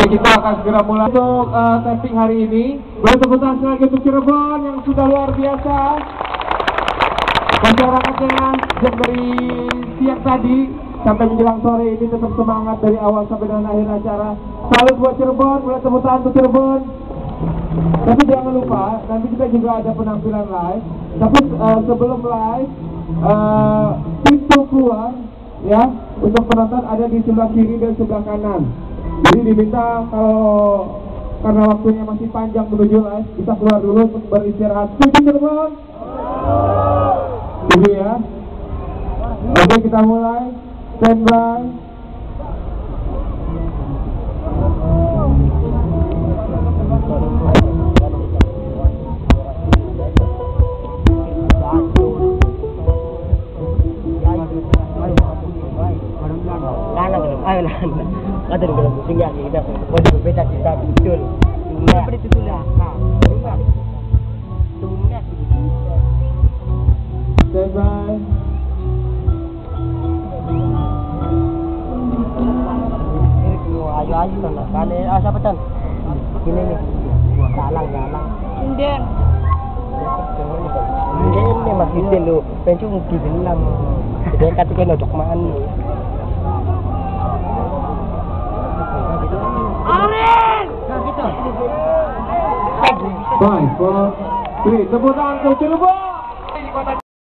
kita akan segera mulai untuk tapping hari ini. Boleh tepuk tangan sekali lagi untuk Cirebon yang sudah luar biasa. Masyarakatnya sejak dari siang tadi sampai menjelang sore ini tetap semangat dari awal sampai dengan akhir acara. Salut buat Cirebon, boleh tepuk tangan untuk Cirebon. Tapi jangan lupa, nanti kita juga ada penampilan live. Tapi sebelum live, pintu keluar ya untuk penonton ada di sebelah kiri dan sebelah kanan. Jadi diminta kalau karena waktunya masih panjang menuju live, kita keluar dulu untuk beristirahat. Setuju Cirebon? Setuju ya? Oke, kita mulai. Standby. Ada di dalam musim yang kita boleh berbeda kita betul. Seperti itu lah. Standby. Ayo kan kali siapa tan? Ini nih. Galang. Inden. Ini masih dulu. Pencung dibilang. Dia katakan untuk man. Aren! Nah, gitu. 5, 4, 3. Tepuk tangan untuk Cirebon.